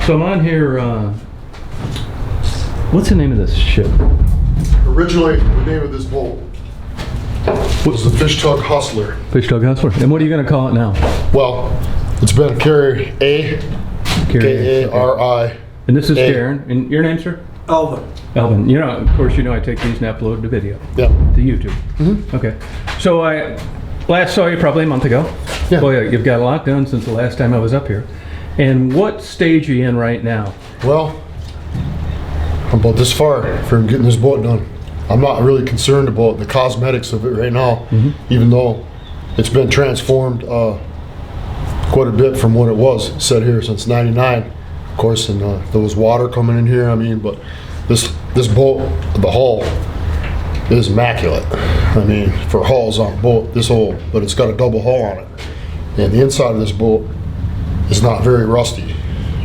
So I'm on here, what's the name of this ship? Originally, the name of this boat was the Fish Tug Hustler. Fish Tug Hustler. And what are you going to call it now? Well, it's been Carry A, K-A-R-I. And this is Darrin. And your name, sir? Alvin. Alvin. You know, of course, you know I take these and upload the video. Yeah. To YouTube. Mm-hmm. Okay. So I last saw you probably a month ago. Yeah. Boy, you've got a lot done since the last time I was up here. And what stage are you in right now? Well, I'm about this far from getting this boat done. I'm not really concerned about the cosmetics of it right now, even though it's been transformed quite a bit from what it was set here since '99, of course, and there was water coming in here. I mean, but this boat, the hull is immaculate. I mean, for hulls on a boat this old, but it's got a double hull on it, and the inside of this boat is not very rusty.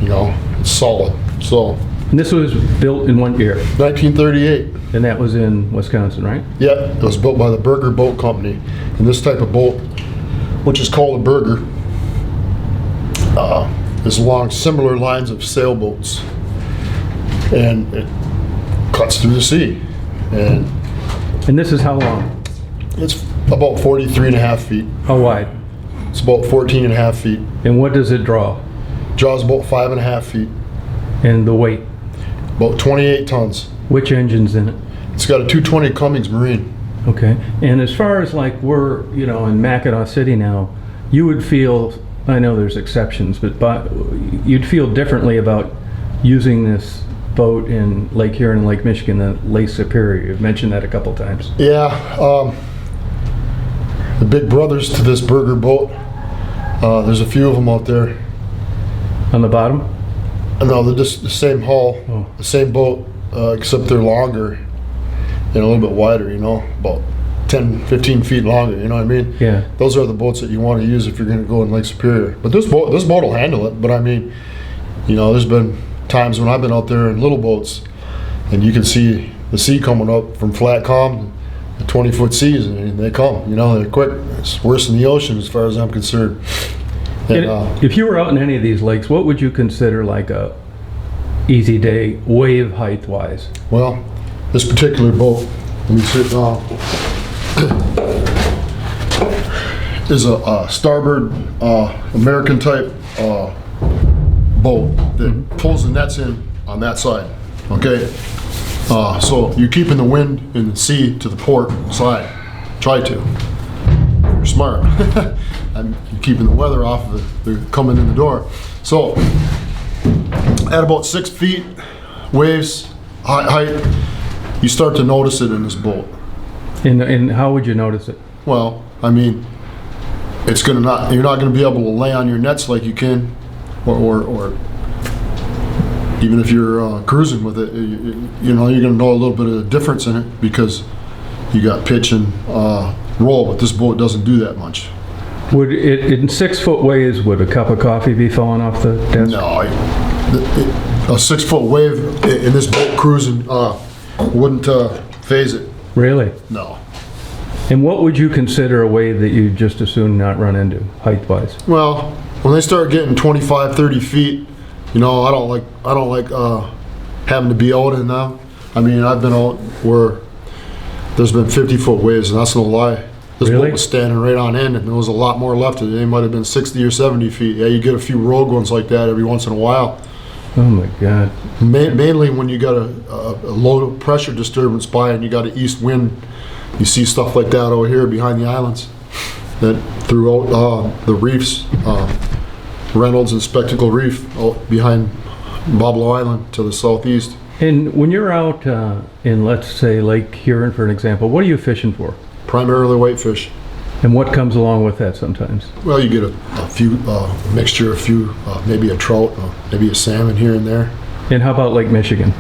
You know, it's solid. So. And this was built in what year? 1938. And that was in Wisconsin, right? Yeah, it was built by the Berger Boat Company. And this type of boat, which is called a Berger, is along similar lines of sailboats. And it cuts through the sea. And this is how long? it's about 43 and a half feet. How wide? It's about 14 and a half feet. And what does it draw? Draws about 5 and a half feet. And the weight? About 28 tons. Which engine's in it? It's got a 220 Cummins Marine. Okay. And as far as like we're, you know, in Mackinac City now, you would feel, I know there's exceptions, but you'd feel differently about using this boat in Lake Huron and Lake Michigan than Lake Superior. You've mentioned that a couple times. Yeah. The big brothers to this Berger boat, there's a few of them out there. On the bottom? No, they're just the same hull, the same boat, except they're longer and a little bit wider, you know, about 10, 15 feet longer, you know what I mean? Yeah. Those are the boats that you want to use if you're going to go in Lake Superior. But this boat will handle it, but I mean, you know, there's been times when I've been out there in little boats and you can see the sea coming up from flat calm to 20-foot seas, and they come, you know, they're quick. It's worse than the ocean as far as I'm concerned. And, if you were out in any of these lakes, what would you consider like a easy day wave height wise? well, this particular boat, let me sit down, is a starboard American type boat that pulls the nets in on that side. Okay, so you're keeping the wind and the sea to the port side. Try to. You're smart. And you're keeping the weather off of the coming in the door. So at about 6 feet waves height, you start to notice it in this boat. And how would you notice it? Well, I mean, you're not gonna be able to lay on your nets like you can, or even if you're cruising with it, you know, you're gonna know a little bit of the difference in it because you got pitch and roll, but this boat doesn't do that much. Would it, in 6 foot waves, would a cup of coffee be falling off the desk? No, a 6 foot wave in this boat cruising wouldn't phase it. Really? No. And what would you consider a wave that you just as soon not run into, height-wise? Well, when they start getting 25, 30 feet, you know, I don't like having to be out in them. I mean, I've been out where there's been 50-foot waves, and that's no lie. This Really? boat was standing right on end, and there was a lot more left of it. They might have been 60 or 70 feet. Yeah, you get a few rogue ones like that every once in a while. Oh my God. Mainly when you got a low pressure disturbance by and you got an east wind, you see stuff like that over here behind the islands. That throughout the reefs, Reynolds and Spectacle Reef out behind Boblo Island to the southeast. And when you're out in, let's say, Lake Huron, for an example, what are you fishing for? Primarily whitefish. And what comes along with that sometimes? Well, you get a few mixture, maybe a trout, maybe a salmon here and there. And how about Lake Michigan?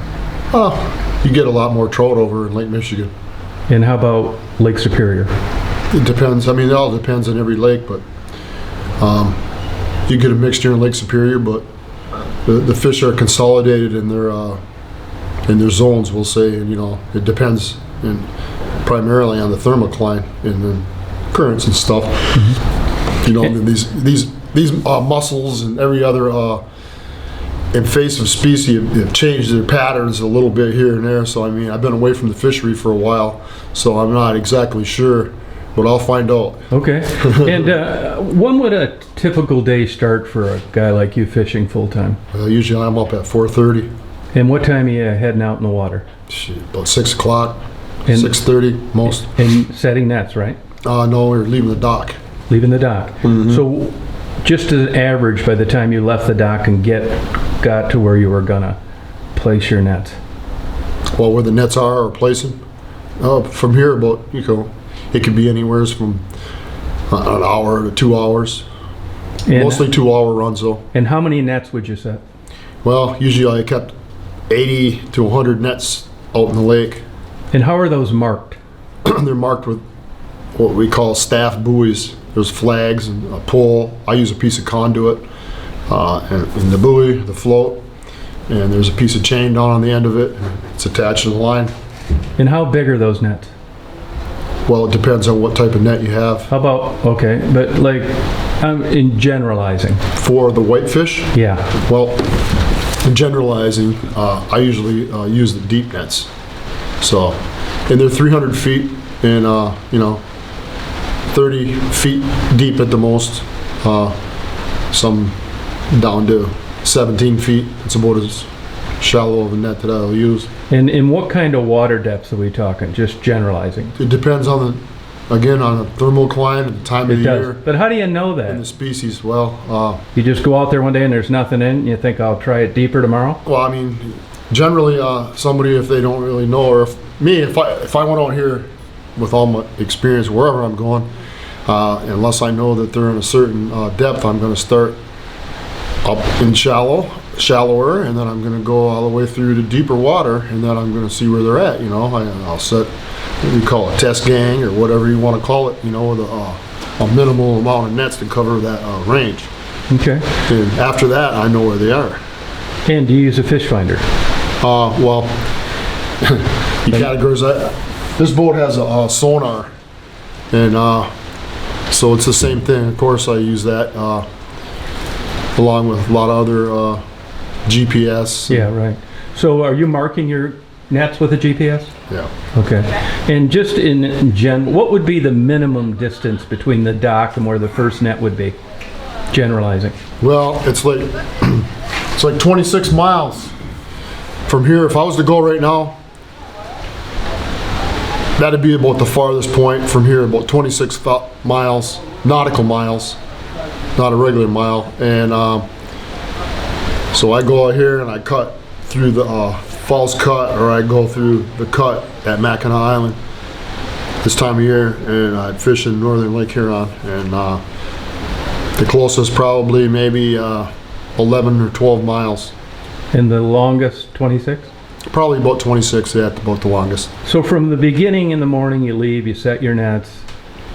You get a lot more trout over in Lake Michigan. And how about Lake Superior? It depends. I mean, it all depends on every lake, but you get a mixture in Lake Superior, but the fish are consolidated in their zones, we'll say, and you know, it depends primarily on the thermocline and the currents and stuff. You know, these mussels and every other invasive species have changed their patterns a little bit here and there. So I mean, I've been away from the fishery for a while, so I'm not exactly sure, but I'll find out. Okay. And when would a typical day start for a guy like you fishing full time? Usually I'm up at 4:30. And what time are you heading out in the water? About 6 o'clock, And- 6:30 most. And setting nets, right? No, we're leaving the dock. Leaving the dock. So just as an average, by the time you left the dock and got to where you were gonna place your nets? Well, where the nets are or placing, from here about, it could be anywhere from an hour to 2 hours. And, Mostly 2-hour runs though. And how many nets would you set? Well, usually I kept 80 to 100 nets out in the lake. And how are those marked? They're marked with what we call staff buoys. There's flags and a pole. I use a piece of conduit and the buoy, the float, and there's a piece of chain down on the end of it. It's attached to the line. And how big are those nets? Well, it depends on what type of net you have. How about, okay, but like, I'm in generalizing. For the whitefish, Yeah. well, in generalizing, I usually use the deep nets. So, and they're 300 feet and, 30 feet deep at the most. Some down to 17 feet. It's about as shallow of a net that I'll use. And in what kind of water depths are we talking? Just generalizing. It depends on the thermocline and the time of It the year does. But how do you know and the that? species. Well, You just go out there one day and there's nothing in, and you think I'll try it deeper tomorrow? I mean, generally, somebody, if they don't really know, or if I went out here with all my experience wherever I'm going, unless I know that they're in a certain depth, I'm going to start up in shallower, and then I'm going to go all the way through to deeper water, and then I'm going to see where they're at. I'll set what we call a test gang or whatever you want to call it. With a minimal amount of nets to cover that range. Okay. And after that, I know where they are. And do you use a fish finder? Well, you categorize that. This boat has a sonar, and so it's the same thing. Of course, I use that along with a lot of other GPS. Yeah, right. So are you marking your nets with a GPS? Yeah. Okay. And just in what would be the minimum distance between the dock and where the first net would be? Generalizing. Well, it's like 26 miles from here. If I was to go right now, that'd be about the farthest point from here, about 26 miles, nautical miles, not a regular mile. And so I go out here and I cut through the false cut, or I go through the cut at Mackinac Island this time of year, and I'd fish in northern Lake Huron, and the closest probably maybe 11 or 12 miles. And the longest, 26? Probably about 26 at about the longest. So from the beginning in the morning, you leave, you set your nets.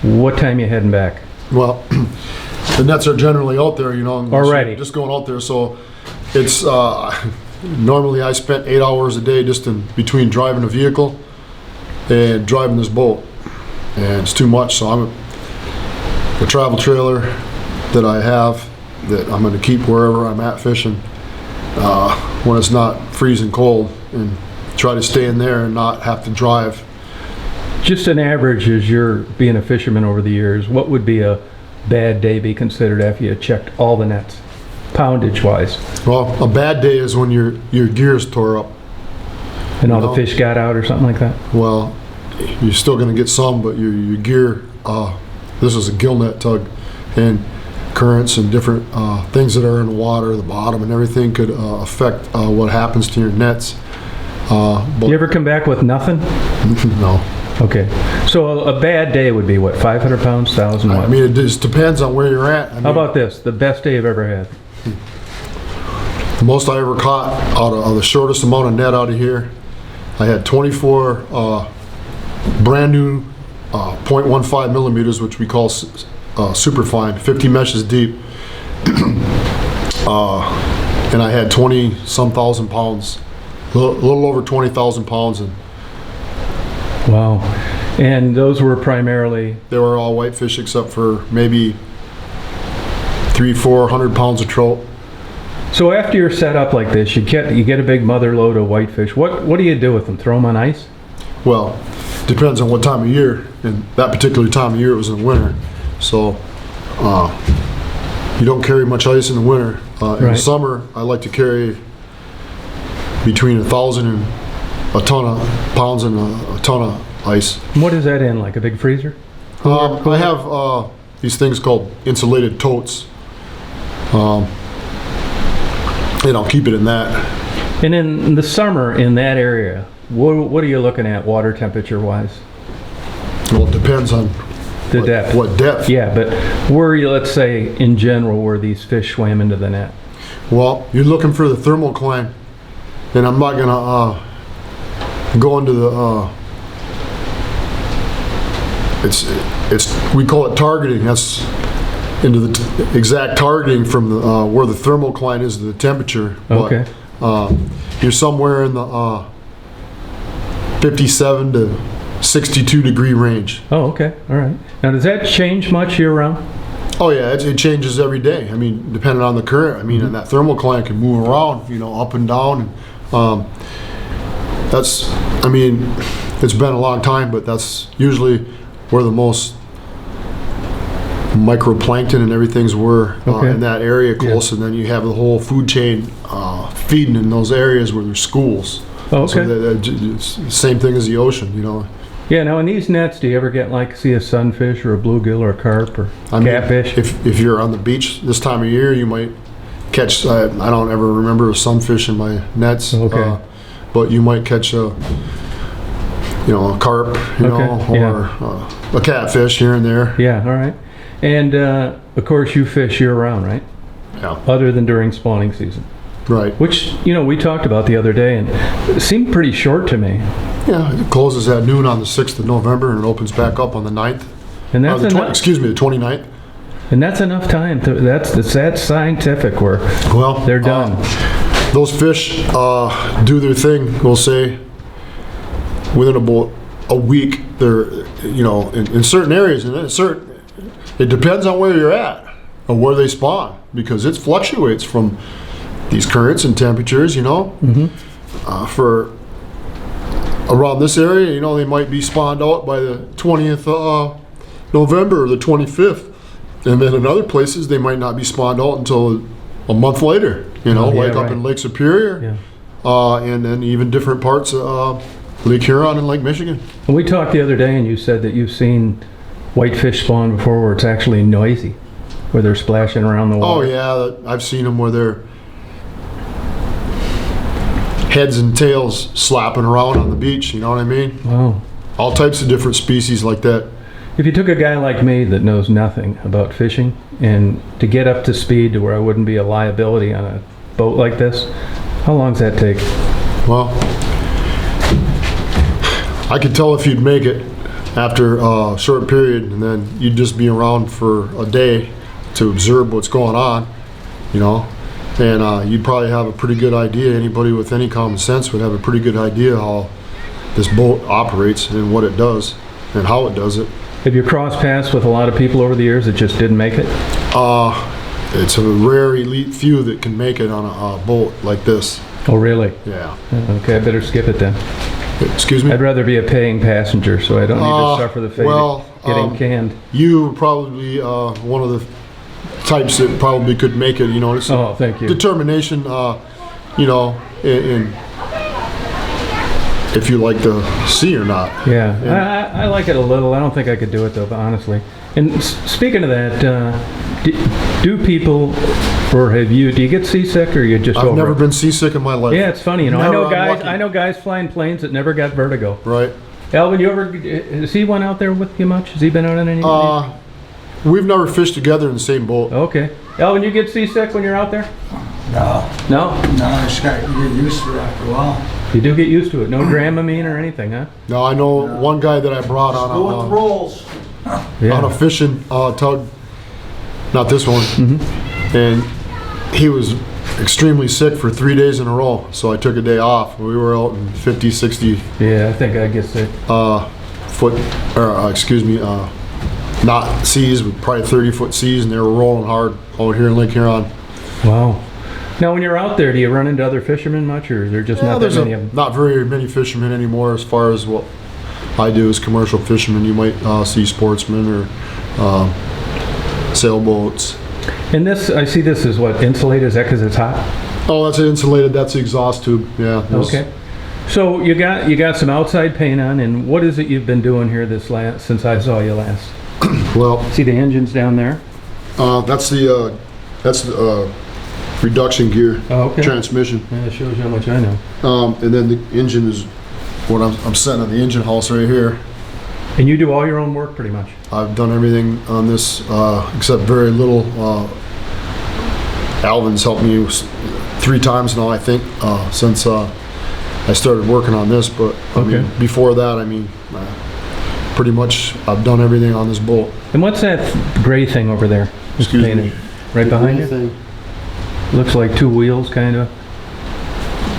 What time you heading back? Well, the nets are generally out there, Already. just going out there. So it's normally I spent 8 hours a day just in between driving a vehicle and driving this boat, and it's too much. So I'm a travel trailer that I have that I'm going to keep wherever I'm at fishing when it's not freezing cold, and try to stay in there and not have to drive. Just an average, as you're being a fisherman over the years, what would be a bad day be considered after you checked all the nets, poundage wise? Well, a bad day is when your gear's tore up. And all the fish got out or something like that? Well, you're still going to get some, but your gear, this is a gill net tug, and currents and different things that are in the water, the bottom and everything could affect what happens to your nets. But You ever come back with nothing? no. Okay. So a bad day would be what, 500 pounds, 1,000 what? I mean, it just depends on where you're at. How about this, the best day you've ever had? The most I ever caught out of the shortest amount of net out of here, I had 24 brand new 0.15 millimeters, which we call super fine, 50 meshes deep. And I had 20 some thousand pounds, a little over 20,000 pounds. And Wow. And those were primarily? they were all whitefish except for maybe 300-400 pounds of trout. So after you're set up like this, you get a big mother load of whitefish. What do you do with them? Throw them on ice? Well, depends on what time of year. And that particular time of year, it was in the winter. So you don't carry much ice in the winter. In the summer, I like to carry between 1,000 and a ton of pounds and a ton of ice. What is that in? Like a big freezer? I have these things called insulated totes. And I'll keep it in that. And in the summer in that area, what are you looking at water temperature wise? Well, it depends on the depth. What depth? Yeah, but where you, let's say in general, where these fish swam into the net? Well, you're looking for the thermocline, and I'm not gonna go into the. We call it targeting. That's into the exact targeting from the where the thermocline is to the temperature. Okay. But, you're somewhere in the 57 to 62 degree range. Oh, okay. All right. Now, does that change much year round? Oh yeah, it changes every day. I mean, depending on the current. I mean, and that thermocline can move around, up and down. That's, I mean, it's been a long time, but that's usually where the most microplankton and everything's were in that area close. Yeah. And then you have the whole food chain feeding in those areas where there's schools. Oh, okay. So it's the same thing as the ocean, Yeah, now in these nets, do you ever get see a sunfish or a bluegill or a carp or catfish? If you're on the beach this time of year, you might catch, I don't ever remember a sunfish in my nets, but you might catch a carp, or a catfish here and there. Yeah, all right. And of course you fish year round, right? Yeah. Other than during spawning season. Right. Which, we talked about the other day, and it seemed pretty short to me. Yeah, it closes at noon on the 6th of November and it opens back up on the 9th. And that's the 29th. And that's enough time. That's scientific work. Well, they're done. Those fish do their thing, we'll say, within about a week. They're, in certain areas, and it depends on where you're at or where they spawn, because it fluctuates from these currents and temperatures, for around this area, they might be spawned out by the 20th of November or the 25th. And then in other places, they might not be spawned out until a month later, up in Lake Superior, and then even different parts of Lake Huron and Lake Michigan. And we talked the other day, and you said that you've seen whitefish spawn before where it's actually noisy, where they're splashing around the water. Oh yeah, I've seen them where they're heads and tails slapping around on the beach, you know what I mean? Wow. All types of different species like that. If you took a guy like me that knows nothing about fishing, and to get up to speed to where I wouldn't be a liability on a boat like this, how long does that take? Well, I could tell if you'd make it after a short period, and then you'd just be around for a day to observe what's going on, and you'd probably have a pretty good idea. Anybody with any common sense would have a pretty good idea how this boat operates and what it does and how it does it. Have you crossed paths with a lot of people over the years that just didn't make it? It's a rare elite few that can make it on a boat like this. Oh, really? Yeah. Okay, I better skip it then. Excuse me? I'd rather be a paying passenger so I don't need to suffer the fate of getting canned. You probably one of the types that probably could make it, it's thank you. Determination, in if you like the sea or not. Yeah, I like it a little. I don't think I could do it though, honestly. And speaking of that, do people, or do you get seasick, or you just? I've never been seasick in my life. Yeah, it's funny. I know guys flying planes that never got vertigo. Right. Alvin, has he went out there with you much? Has he been on any? We've never fished together in the same boat. Okay. Alvin, you get seasick when you're out there? No. No? No, I just got to get used to it after a while. You do get used to it. No Dramamine or anything, huh? No, I know one guy that I brought on rolls. On a fishing tug, not this one, and he was extremely sick for 3 days in a row, so I took a day off. We were out in 50, 60 I think I get sick. Knot seas with probably 30-foot seas, and they were rolling hard out here in Lake Huron. Wow. Now, when you're out there, do you run into other fishermen much, or is there just not that there's many of them? not very many fishermen anymore as far as what I do as commercial fishermen. You might see sportsmen or sailboats. And this, I see this is what, insulated? Is that because it's hot? Oh, that's insulated. That's the exhaust tube. Yeah. Okay. So you got some outside paint on, and what is it you've been doing here since I saw you last? Well, See the engines down there? that's the reduction gear Oh, okay. transmission, Yeah, it shows you how much I know. and then the engine is what I'm setting on the engine house right here. And you do all your own work, pretty much? I've done everything on this except very little. Alvin's helped me 3 times now, I think, since I started working on this. But I Okay. mean, before that, I mean, pretty much I've done everything on this boat. And what's that gray thing over there? Just Excuse painted? me. Right behind you? Anything- Looks like 2 wheels, kind of.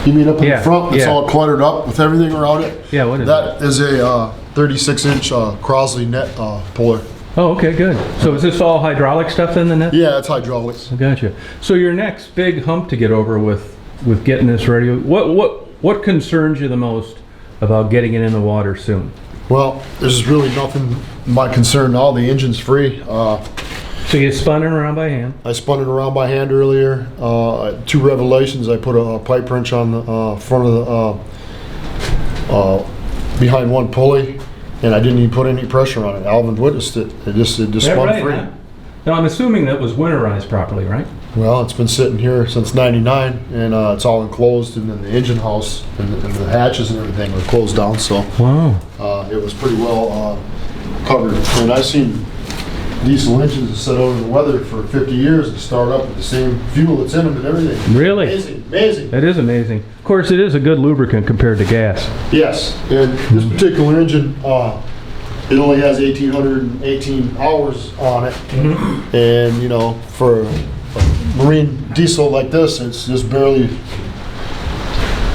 You mean up in Yeah, the front? It's yeah. all cluttered up with everything around it. Yeah, what is That is a 36-inch Crosley net puller. Oh, okay, good. So is this all hydraulic stuff in the net? Yeah, it's hydraulics. Gotcha. So your next big hump to get over with getting this ready, what concerns you the most about getting it in the water soon? Well, there's really nothing my concern now. The engine's free. So you spun it around by hand? I spun it around by hand earlier. 2 revelations. I put a pipe wrench on the front of the behind one pulley, and I didn't even put any pressure on it. Alvin witnessed it. It just Is that spun right, free. huh? Now I'm assuming that was winterized properly, right? Well, it's been sitting here since '99, and it's all enclosed, and then the engine house and the hatches and everything were closed down, so Wow. it was pretty well covered. And I've seen diesel engines that sit out in the weather for 50 years and start up with the same fuel that's in them and everything. Really? Amazing, amazing. That is amazing. Of course, it is a good lubricant compared to gas. Yes, and this particular engine, it only has 1,818 hours on it, and you know, for a marine diesel like this, it's just barely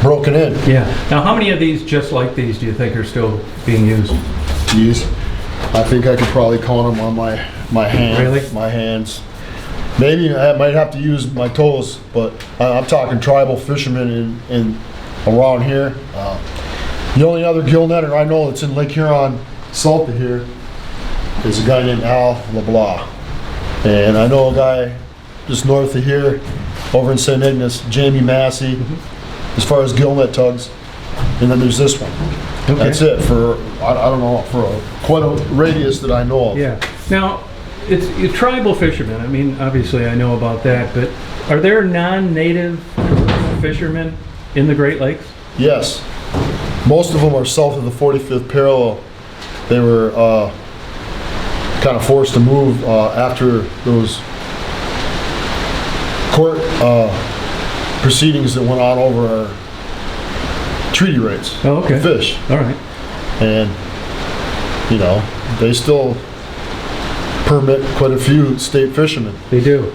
broken in. Yeah. Now, how many of these just like these do you think are still being used? Geez, I think I could probably count them on my hand. Really? My hands. Maybe I might have to use my toes, but I'm talking tribal fishermen in around here. The only other gill netter I know that's in Lake Huron, south of here, is a guy named Al LeBlanc. And I know a guy just north of here, over in St. Ignace, Jamie Massey, as far as gill net tugs. And then there's this one. Okay. That's it for, I don't know, for quite a radius that I know of. Yeah. Now, it's tribal fishermen. I mean, obviously I know about that, but are there non-native commercial fishermen in the Great Lakes? Yes. Most of them are south of the 45th parallel. They were kind of forced to move after those court proceedings that went on over our treaty rights Oh, okay. to fish. All right. And, you know, they still permit quite a few state fishermen. They do.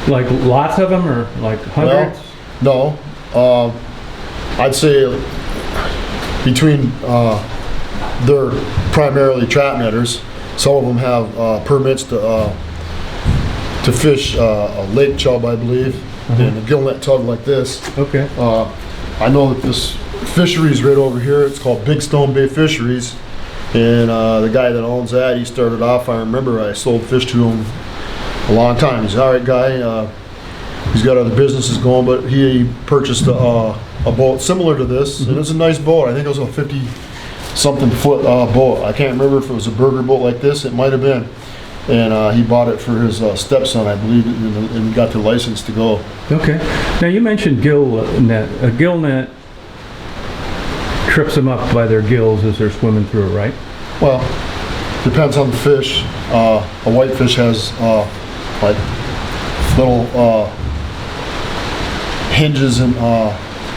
Like lots of them, or like hundreds? No, I'd say between they're primarily trap netters. Some of them have permits to fish a lake chub, I believe, and a gill net tug like this. Okay. I know that this fisheries right over here, it's called Big Stone Bay Fisheries, and the guy that owns that, he started off, I remember I sold fish to him a long time. He's an alright guy. He's got other businesses going, but he purchased a boat similar to this, and it's a nice boat. I think it was a 50-something foot boat. I can't remember if it was a burger boat like this. It might have been. And he bought it for his stepson, I believe, and got the license to go. Okay. Now you mentioned gill net. A gill net trips them up by their gills as they're swimming through it, right? Well, depends on the fish. A whitefish has like little hinges and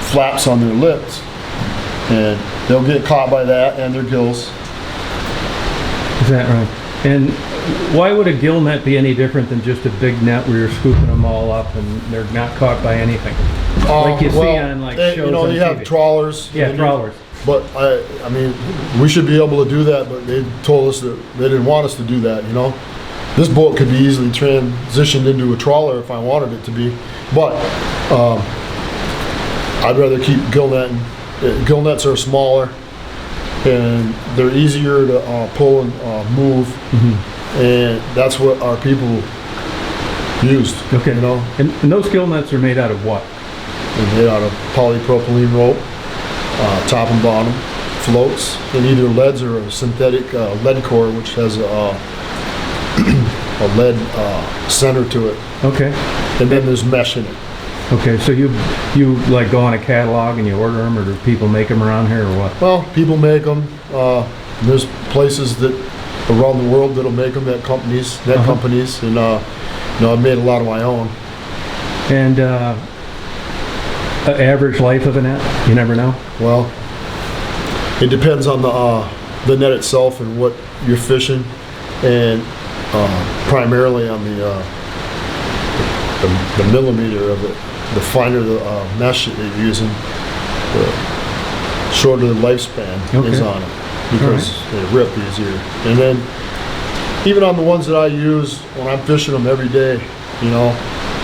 flaps on their lips, and they'll get caught by that and their gills. Is that right? And why would a gill net be any different than just a big net where you're scooping them all up and they're not caught by anything? Like you see on like shows you know, on you have TV. trawlers. Yeah, trawlers. But I mean, we should be able to do that, but they told us that they didn't want us to do that, you know? this boat could be easily transitioned into a trawler if I wanted it to be, but I'd rather keep gill netting. Gill nets are smaller and they're easier to pull and move, and that's what our people used. Okay. You know, And those gill nets are made out of what? they're made out of polypropylene rope, top and bottom, floats, and either leads or a synthetic lead core, which has a lead center to it, Okay. and then there's mesh in it. Okay, so you like go on a catalog and you order them, or do people make them around here, or what? Well, people make them. There's places that around the world that'll make them at companies, companies, and I've made a lot of my own. And average life of a net, you never know. Well, it depends on the net itself and what you're fishing, and primarily on the millimeter of it. The finer the mesh that you're using, the shorter the lifespan is on it, because they rip easier. And then even on the ones that I use when I'm fishing them every day, you know,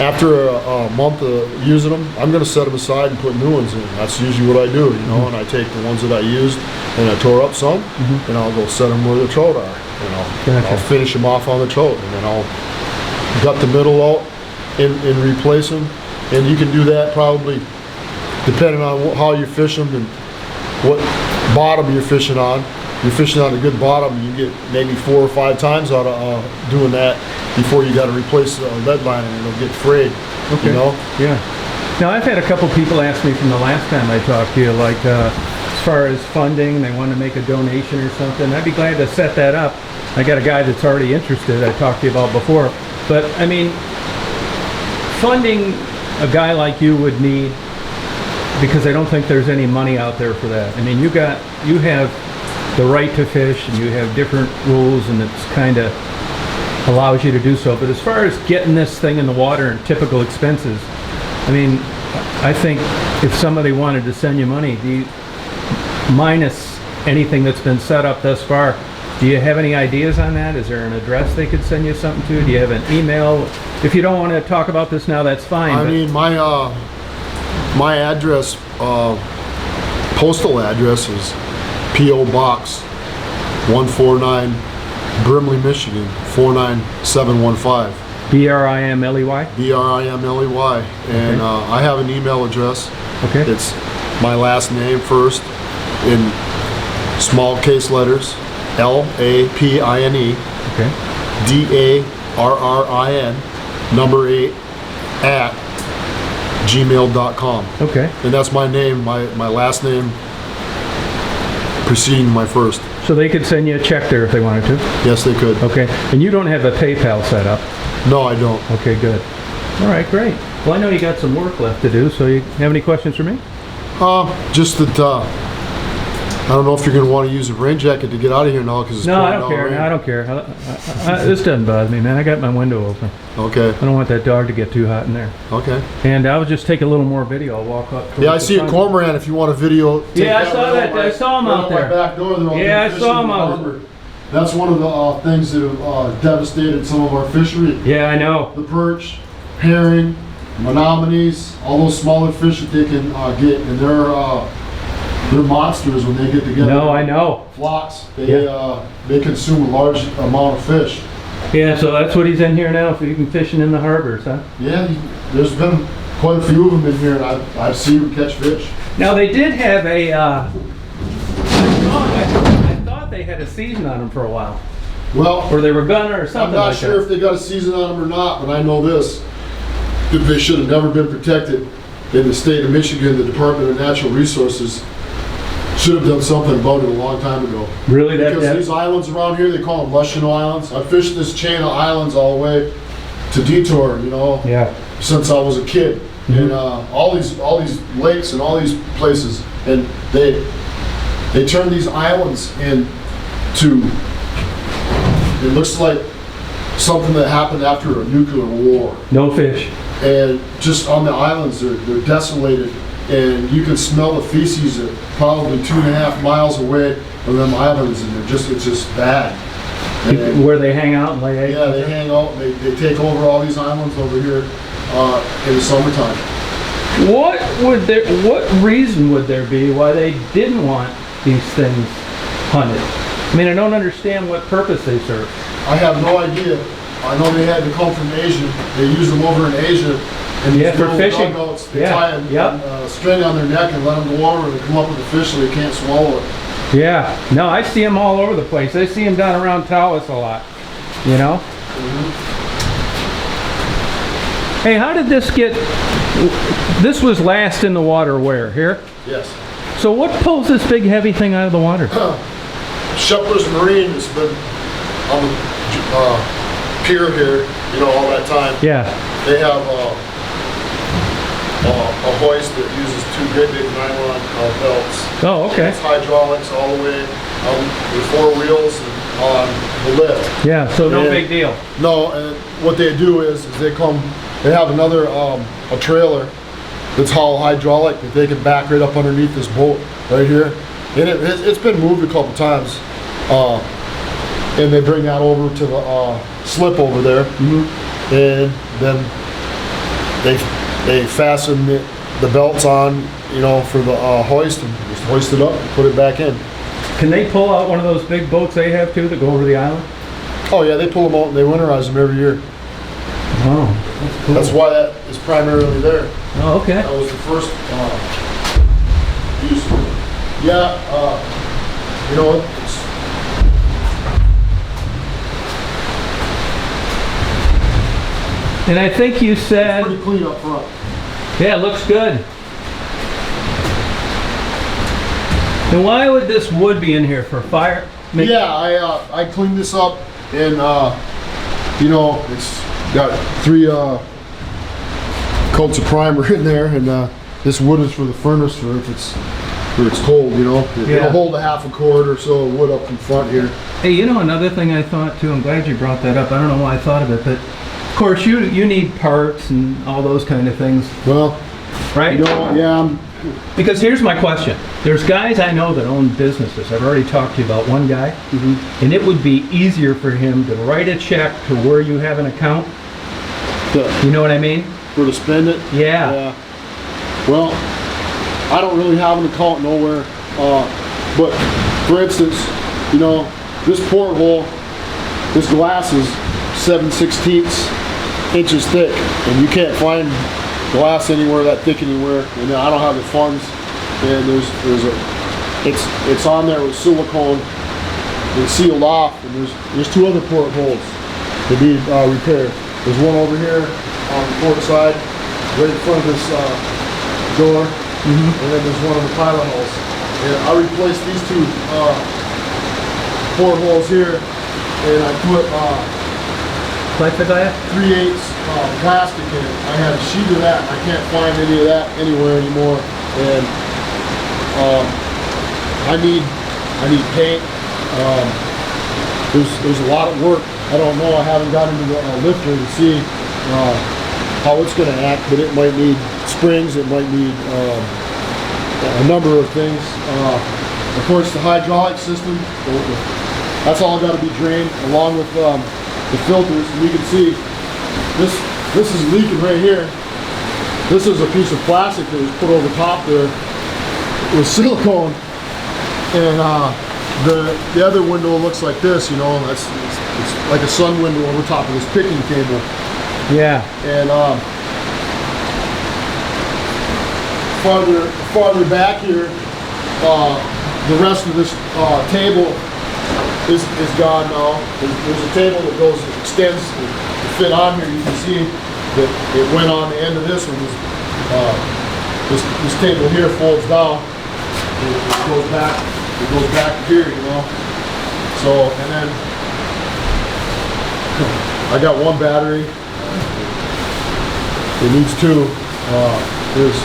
after a month of using them, I'm going to set them aside and put new ones in. That's usually what I do, you know, and I take the ones that I used and I tore up some, and I'll go set them where the trout are, you know. I'll finish them off on the trout, and then I'll gut the middle out and replace them. And you can do that probably depending on how you fish them and what bottom you're fishing on. If you're fishing on a good bottom, you get maybe 4 or 5 times out of doing that before you got to replace the lead line, and it'll get frayed. Okay. You know? Yeah. Now I've had a couple people ask me from the last time I talked to you, like as far as funding, they want to make a donation or something. I'd be glad to set that up. I got a guy that's already interested. I talked to you about before, but I mean, funding a guy like you would need, because I don't think there's any money out there for that. I mean, you have the right to fish, and you have different rules, and it's kind of allows you to do so. But as far as getting this thing in the water and typical expenses, I mean, I think if somebody wanted to send you money, minus anything that's been set up thus far, do you have any ideas on that? Is there an address they could send you something to? Do you have an email? If you don't want to talk about this now, that's fine. I mean, my address, postal address is P.O. Box 149, Brimley, Michigan 49715. Brimley? Brimley, and I have an email address. Okay. It's my last name first in small case letters, LAPINE, Okay. DARRIN, number 8 at gmail.com. Okay. And that's my name, my last name preceding my first. So they could send you a check there if they wanted to? Yes, they could. Okay. And you don't have a PayPal set up? No, I don't. Okay, good. All right, great. Well, I know you got some work left to do, so you have any questions for me? Just that I don't know if you're going to want to use a rain jacket to get out of here now, because it's No, I pouring don't down care. rain. No, I don't care. This doesn't bother me, man. I got my window open. Okay. I don't want that dog to get too hot in there. Okay. And I'll just take a little more video. I'll walk up. Yeah, I see a cormorant. If you want a video, take Yeah, I saw right that. I saw him out right there. My back door. They're all Yeah, I fishing saw him in the out harbor. That's one of the things that have devastated some of our fishery. Yeah, I know. The perch, herring, menominee, all those smaller fish that they can get, and they're monsters when they get together. No, I know. Flocks. They consume a large amount of fish. Yeah, so that's what he's in here now, even fishing in the harbors, huh? Yeah, there's been quite a few of them in here, and I've seen them catch fish. Now they did have a. I thought they had a season on them for a while, Well, or they were gonna, or I'm something not like sure that. if they got a season on them or not, but I know this: that they should have never been protected in the state of Michigan. The Department of Natural Resources should have done something about it a long time ago. Really, Because these islands around here, they call them Lushino Islands. I fished this chain of islands all the way to Detour, you know, Yeah. since I was a kid, and all these lakes and all these places, and they turn these islands into, it looks like something that happened after a nuclear war. No fish. And just on the islands, they're desolated, and you can smell the feces at probably 2.5 miles away from them islands, and it's just bad. And Where they hang out and lay eggs? yeah, they hang out, they take over all these islands over here in the summertime. What reason would there be why they didn't want these things hunted? I mean, I don't understand what purpose they serve. I have no idea. I know they had to come from Asia. They use them over in Asia. And Yeah, these for little fishing. dugouts, they Yeah, tie a string on their neck and let them go over and come up with a fish so they can't swallow it. Yeah, no, I see them all over the place. I see them down around Taos a lot, you know? Hey, how did this get, this was last in the water where, here? Yes. So what pulls this big heavy thing out of the water? Shepherd's Marine has been on the pier here, you know, all that time. Yeah, They have a hoist that uses two great big nylon belts. oh, okay. It's hydraulics all the way with four wheels and on the lift. Yeah, so no Yeah. big deal. No, and what they do is they have another a trailer that's all hydraulic that they can back right up underneath this boat right here. And it's been moved a couple times. And they bring that over to the slip over there. And then they fasten the belts on, you know, for the hoist and just hoist it up and put it back in. Can they pull out one of those big boats they have too that go over the island? Oh yeah, they pull them out and they winterize them every year. Oh, that's cool. That's why that is primarily there. Oh, okay. That was the first use. Yeah, you know, it's And I think you said, pretty clean up front. yeah, it looks good. And why would this wood be in here, for fire? Yeah, I cleaned this up and you know, it's got 3 coats of primer in there, and this wood is for the furnace for if it's cold, you know. Yeah. It'll hold a half a cord or so of wood up in front here. Hey, you know another thing I thought too, I'm glad you brought that up. I don't know why I thought of it, but of course you need parts and all those kind of things, Well, right? you know, yeah, Because here's my question. There's guys I know that own businesses. I've already talked to you about one guy, and it would be easier for him to write a check to where you have an account. You know what I mean? for to spend it. Yeah. Well, I don't really have an account nowhere. But for instance, you know, this porthole, this glass is 7/16 inches thick, and you can't find glass anywhere that thick anywhere. And I don't have the funds. And it's on there with silicone and sealed off. And there's 2 other portholes that need repair. There's one over here on the port side, right in front of this door, and then there's one on the pilot house. And I replaced these 2 portholes here, and I put Plexiglass? 3/8 plastic in it. I had a sheet of that, and I can't find any of that anywhere anymore. And I need paint. There's a lot of work. I don't know. I haven't got into the lifter to see how it's going to act, but it might need springs. It might need a number of things. Of course, the hydraulic system. That's all got to be drained, along with the filters. And you can see this is leaking right here. This is a piece of plastic that was put over top there with silicone, and the other window looks like this. You know, it's like a sun window over top of this picking table. Yeah. And farther back here, the rest of this table is gone now. There's a table that extends to fit on here. You can see that it went on the end of this one. This table here folds down. It goes back. It goes back here, you know. So, and then I got 1 battery. It needs 2. There's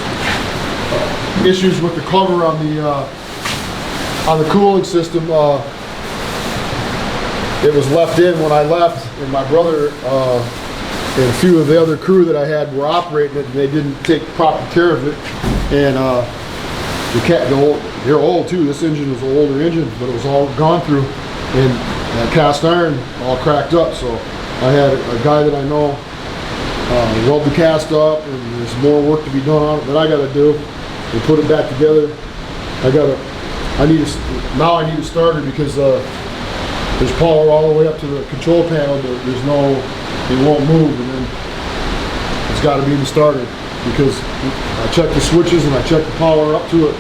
issues with the cover on the cooling system. It was left in when I left, and my brother and a few of the other crew that I had were operating it, and they didn't take proper care of it. And they're old too. This engine was an older engine, but it was all gone through, and that cast iron all cracked up. So I had a guy that I know weld the cast up, and there's more work to be done on it that I got to do and put it back together. I need a starter because there's power all the way up to the control panel, but it won't move, and then it's got to be the starter because I check the switches and I check the power up to it,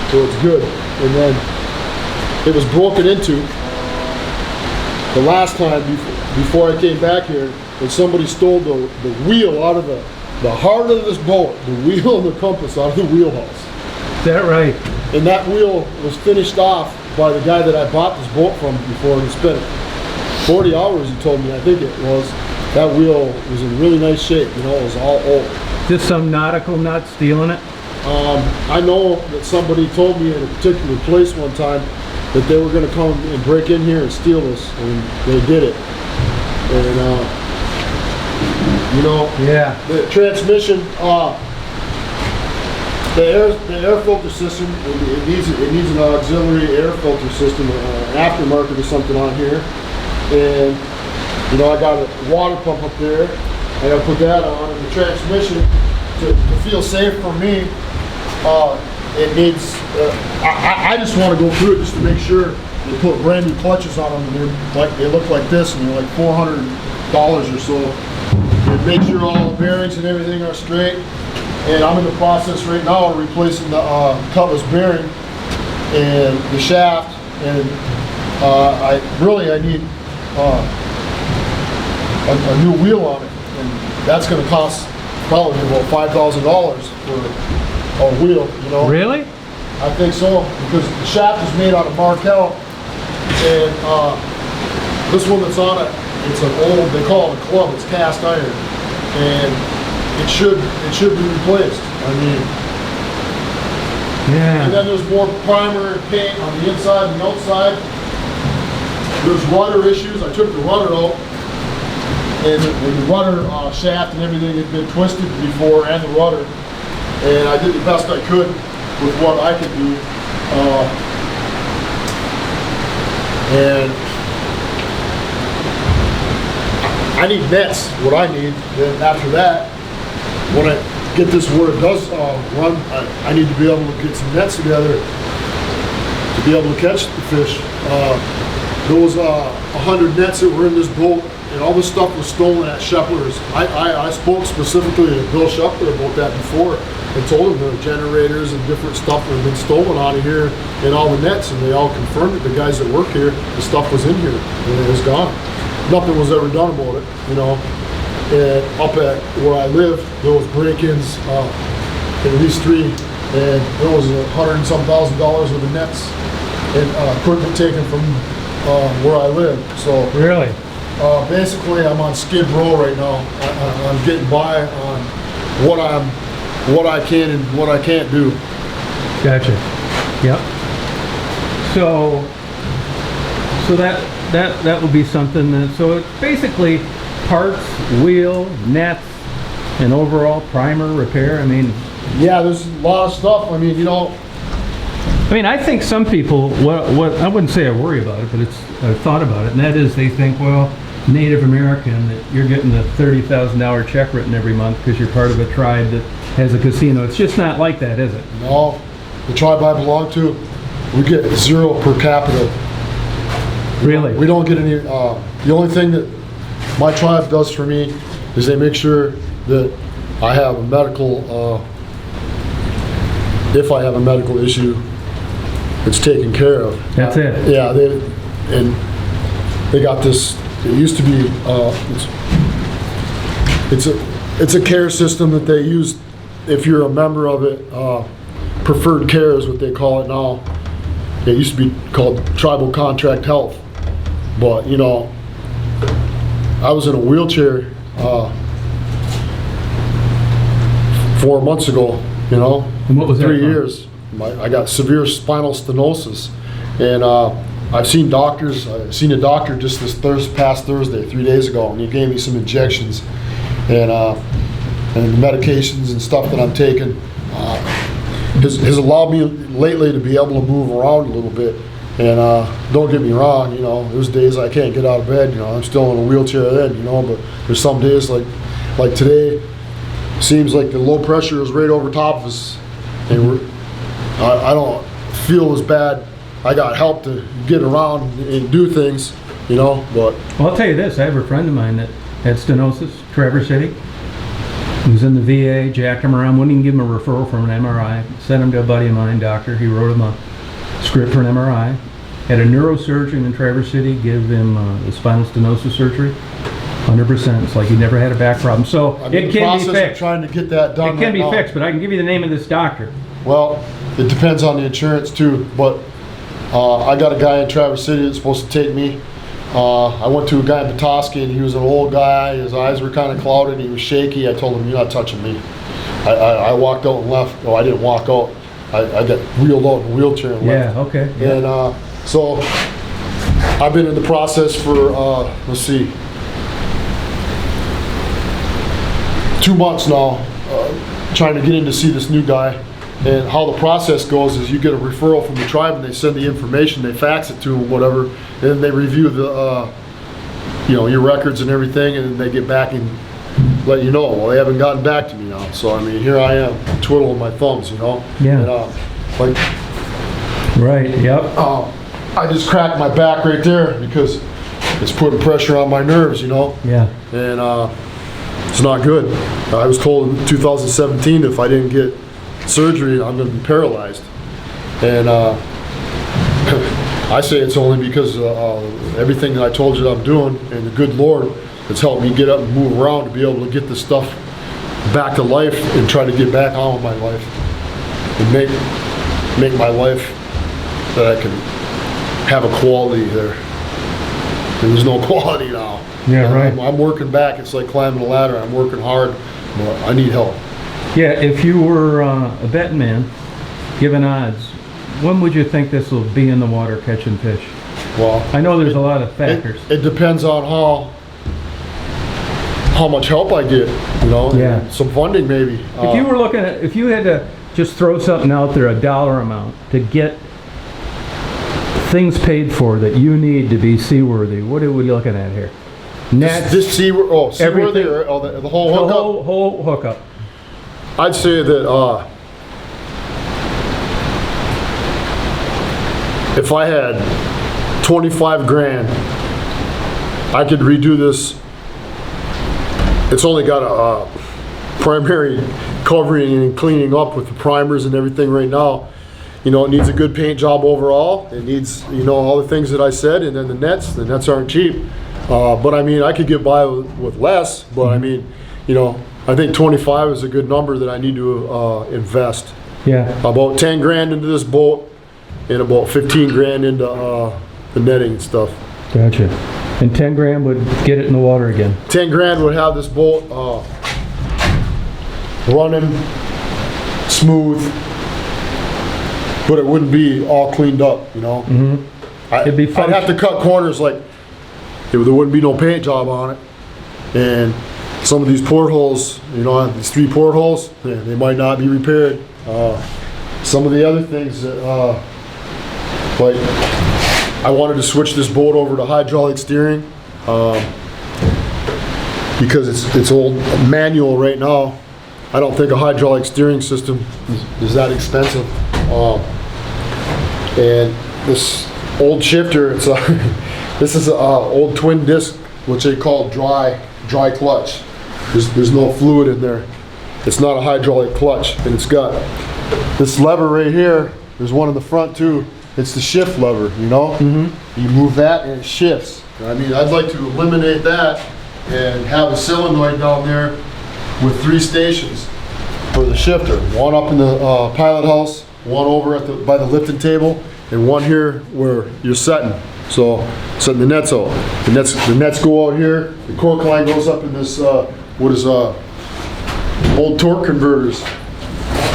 so it's good. And then it was broken into the last time before I came back here, and somebody stole the wheel out of the heart of this boat, the wheel and the compass out of the wheelhouse. Is that right? And that wheel was finished off by the guy that I bought this boat from before he spent 40 hours, he told me, I think it was. That wheel was in really nice shape, you know, it was all old. Just some nautical nut stealing it? I know that somebody told me in a particular place one time that they were going to come and break in here and steal this, and they did it. And, you know, yeah, the transmission, the air filter system, it needs an auxiliary air filter system, an aftermarket or something on here. And you know, I got a water pump up there. I got to put that on. And the transmission, to feel safe for me, it needs. I just want to go through it just to make sure they put brand new clutches on them. And they look like this, and they're like $400 or so. And make sure all the bearings and everything are straight. And I'm in the process right now of replacing the cutlass bearing and the shaft, and I need a new wheel on it, and that's going to cost probably about $5,000 for a wheel. You know? Really? I think so, because the shaft is made out of Markel, and this one that's on it, it's an old, they call it a club, it's cast iron, and it should be replaced. I mean, yeah. And then there's more primer and paint on the inside and the outside. There's rudder issues. I took the rudder out, and the rudder shaft and everything had been twisted before, and the rudder. And I did the best I could with what I could do. And I need nets. What I need. Then after that, when I get this where it does run, I need to be able to get some nets together to be able to catch the fish. There was 100 nets that were in this boat, and all this stuff was stolen at Shepler's. I spoke specifically to Bill Shepler about that before and told him the generators and different stuff that had been stolen out of here and all the nets, and they all confirmed it. The guys that work here, the stuff was in here and it was gone. Nothing was ever done about it, you know. And up at where I live, there was break-ins, at least 3, and there was $100 and some thousand worth of nets and equipment taken from where I live. So Really? Basically, I'm on Skid Row right now. I'm getting by on what I can and what I can't do. Gotcha. Yep. So that will be something that, so it's basically parts, wheel, nets, and overall primer repair. I mean, yeah, there's a lot of stuff. I mean, you know, I think some people, what I wouldn't say I worry about it, but I've thought about it, and that is they think, well, Native American, that you're getting a $30,000 check written every month because you're part of a tribe that has a casino. It's just not like that, is it? no, the tribe I belong to, we get 0 per capita. Really? We don't get any, the only thing that my tribe does for me is they make sure that I have a medical, if I have a medical issue, it's taken care of. That's it? Yeah, they got this, it used to be, it's a care system that they use if you're a member of it. Preferred care is what they call it now. It used to be called Tribal Contract Health. But, you know, I was in a wheelchair 4 months ago, you know. And what was that 3 from? years. I got severe spinal stenosis. And I've seen doctors. I've seen a doctor just this past Thursday, 3 days ago, and he gave me some injections and medications and stuff that I'm taking. Has allowed me lately to be able to move around a little bit. And don't get me wrong, you know, there's days I can't get out of bed, you know, I'm still in a wheelchair then, you know, but there's some days like today, seems like the low pressure is right over top of us, and I don't feel as bad. I got help to get around and do things, you know, but. Well, I'll tell you this, I have a friend of mine that had stenosis, Traverse City. He was in the VA, jacked him around, wouldn't even give him a referral from an MRI. Sent him to a buddy of mine, doctor. He wrote him a script for an MRI. Had a neurosurgeon in Traverse City give him the spinal stenosis surgery. 100%. It's like he never had a back problem. So it can be fixed. Trying to get that done. It can be fixed, but I can give you the name of this doctor. Well, it depends on the insurance too, but I got a guy in Traverse City that's supposed to take me. I went to a guy in Petoskey, and he was an old guy. His eyes were kind of clouded. He was shaky. I told him, "You're not touching me." I walked out and left. No, I didn't walk out. I got wheeled out in a wheelchair and left. Yeah, okay. Yeah. And so I've been in the process for, let's see, 2 months now, trying to get in to see this new guy. And how the process goes is you get a referral from the tribe, and they send the information, they fax it to them, whatever, and then they review the, you know, your records and everything, and then they get back and let you know. Well, they haven't gotten back to me now, so I mean, here I am, twiddling my thumbs, you know. Yeah. And, like. Right. Yep. I just cracked my back right there because it's putting pressure on my nerves, you know. Yeah. And it's not good. I was told in 2017 if I didn't get surgery, I'm going to be paralyzed. And I say it's only because everything that I told you that I'm doing, and the good Lord has helped me get up and move around to be able to get this stuff back to life and try to get back on with my life and make my life that I can have a quality there. There's no quality now. Yeah, right. I'm working back. It's like climbing a ladder. I'm working hard, but I need help. Yeah, if you were a betting man, given odds, when would you think this will be in the water catching fish? Well, I know there's a lot of factors. It depends on how much help I get, you know, Yeah. and some funding maybe. If you were looking at, if you had to just throw something out there, a dollar amount, to get things paid for that you need to be seaworthy, what are we looking at here? Nets, this seaworthy, everything. or the whole hookup? whole hookup. I'd say that if I had 25 grand, I could redo this. It's only got a primary covering and cleaning up with the primers and everything right now. You know, it needs a good paint job overall. It needs, you know, all the things that I said, and then the nets aren't cheap. But I mean, I could get by with less, but I mean, you know, I think 25 is a good number that I need to invest. Yeah. About 10 grand into this boat and about 15 grand into the netting and stuff. Gotcha. And 10 grand would get it in the water again. 10 grand would have this boat running smooth, but it wouldn't be all cleaned up, you know. Mm-hmm. It'd be I'd have to cut corners, like there wouldn't be no paint job on it, and some of these portholes, you know, these 3 portholes, they might not be repaired. Some of the other things that, like, I wanted to switch this boat over to hydraulic steering because it's old manual right now. I don't think a hydraulic steering system is that expensive. And this old shifter, it's this is an old twin disc, which they call dry clutch. There's no fluid in there. It's not a hydraulic clutch, and it's got this lever right here. There's one in the front too. It's the shift lever, you know? Mm-hmm. You move that and it shifts. I mean, I'd like to eliminate that and have a solenoid down there with 3 stations for the shifter. One up in the pilot house, one over at by the lifting table, and one here where you're setting. So, setting the nets out. The nets go out here, the cork line goes up in this, old torque converters.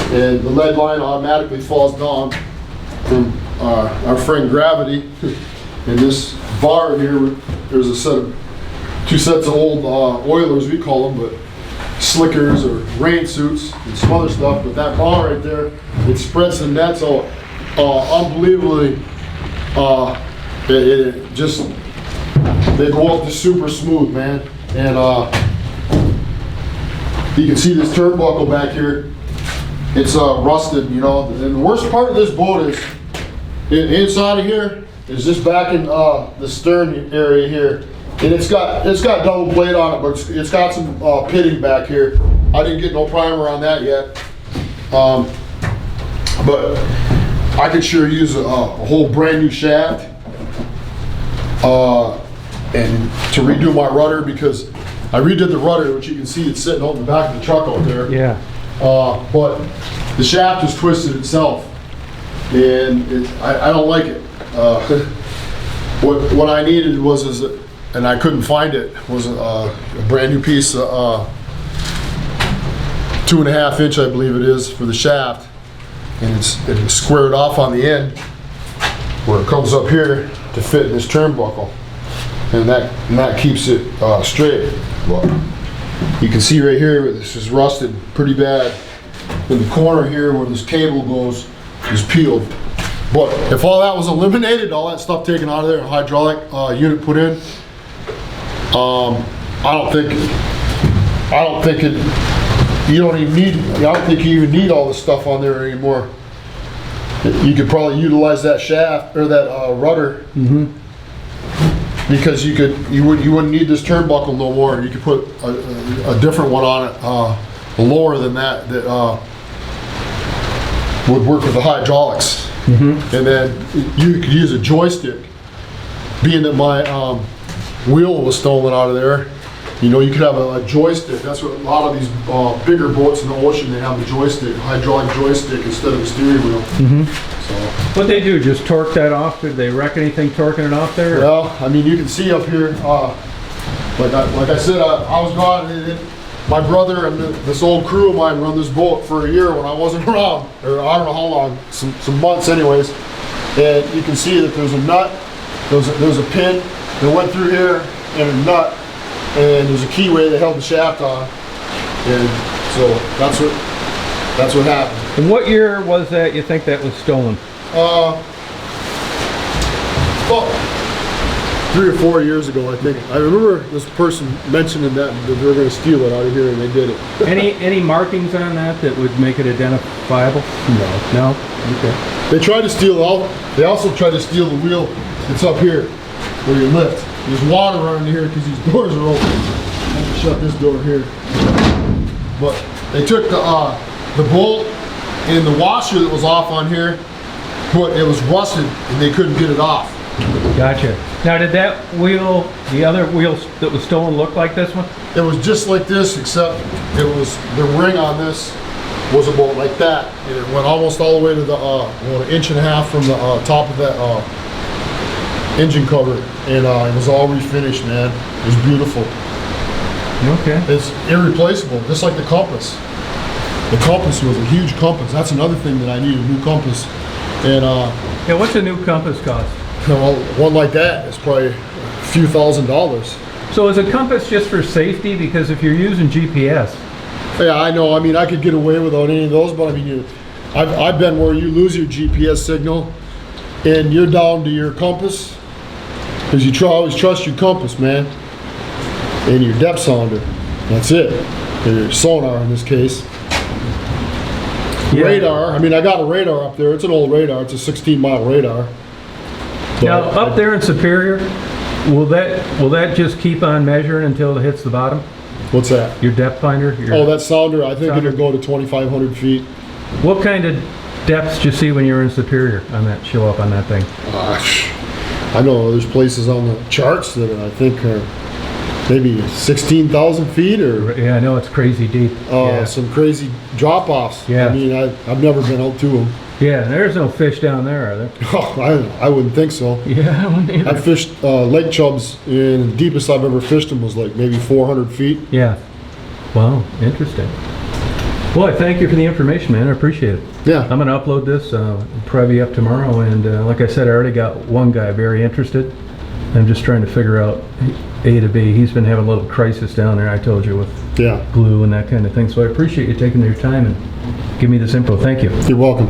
And the lead line automatically falls down from our friend Gravity. And this bar here, there's a 2 sets of old oilers, we call them, but slickers or rain suits and some other stuff. But that bar right there, it spreads the nets out unbelievably it just, they go up just super smooth, man. And you can see this turnbuckle back here. It's rusted, you know. And the worst part of this boat is, inside of here is just back in the stern area here. And it's got double plate on it, but it's got some pitting back here. I didn't get no primer on that yet. But I could sure use a whole brand new shaft and to redo my rudder, because I redid the rudder, which you can see it's sitting out in the back of the truck out there. Yeah. But the shaft is twisted itself, and I don't like it. What I needed was, and I couldn't find it, was a brand new piece, 2.5 inch, I believe it is, for the shaft, and it's squared off on the end where it comes up here to fit in this turnbuckle, and that keeps it straight. Well, you can see right here, this is rusted pretty bad. In the corner here where this cable goes is peeled. But if all that was eliminated, all that stuff taken out of there, a hydraulic unit put in, I don't think you even need all this stuff on there anymore. You could probably utilize that shaft or that rudder, because you wouldn't need this turnbuckle no more. You could put a different one on it, lower than that would work with the hydraulics. And then you could use a joystick. Being that my wheel was stolen out of there, you know, you could have a joystick. That's what a lot of these bigger boats in the ocean, they have a joystick, hydraulic joystick instead of a steering wheel. So, What'd they do? Just torque that off? Did they wreck anything torquing it off there? well, I mean, you can see up here, like I said, I was gone. My brother and this old crew of mine run this boat for a year when I wasn't around, or I don't know how long, some months anyways. And you can see that there's a nut, there's a pin that went through here, and a nut, and there's a keyway that held the shaft on. And so that's what happened. And what year was that you think that was stolen? Well, 3 or 4 years ago, I think. I remember this person mentioning that they were going to steal it out of here, and they did it. Any markings on that would make it identifiable? No. Okay. They tried to steal they also tried to steal the wheel that's up here where you lift. There's water running here because these doors are open. I have to shut this door here. But they took the bolt and the washer that was off on here, but it was rusted and they couldn't get it off. Gotcha. Now, did that wheel, the other wheel that was stolen, look like this one? It was just like this, except it was, the ring on this was about like that, and it went almost all the way to the 1.5 inches from the top of that engine cover, and it was all refinished, man. It was beautiful. Okay. It's irreplaceable, just like the compass. The compass was a huge compass. That's another thing that I need, a new compass. And Yeah, what's a new compass cost? well, one like that is probably a few $1,000s. So is a compass just for safety? Because if you're using GPS, Yeah, I know. I mean, I could get away without any of those, but I mean, I've been where you lose your GPS signal and you're down to your compass, because you always trust your compass, man, and your depth sounder. That's it. Or your sonar in this case. Yeah. Radar. I mean, I got a radar up there. It's an old radar. It's a 16-mile radar. Now, up there in Superior, will that just keep on measuring until it hits the bottom? What's that? Your depth finder? Oh, that sounder. I think sounder? it'll go to 2,500 feet. What kind of depths do you see when you're in Superior on that, show up on that thing? I know there's places on the charts that I think are maybe 16,000 feet, or Yeah, I know it's crazy deep. Yeah. some crazy drop-offs. Yeah. I mean, I've never been out to them. Yeah, there's no fish down there, are there? Oh, I wouldn't think so. Yeah, I wouldn't either. I fished lake chubs, and the deepest I've ever fished them was like maybe 400 feet. Yeah. Wow, interesting. Well, I thank you for the information, man. I appreciate it. Yeah. I'm going to upload this, probably be up tomorrow, and like I said, I already got one guy very interested. I'm just trying to figure out A to B. He's been having a little crisis down there, I told you, with Yeah. glue and that kind of thing. So I appreciate you taking your time and giving me this info. Thank you. You're welcome.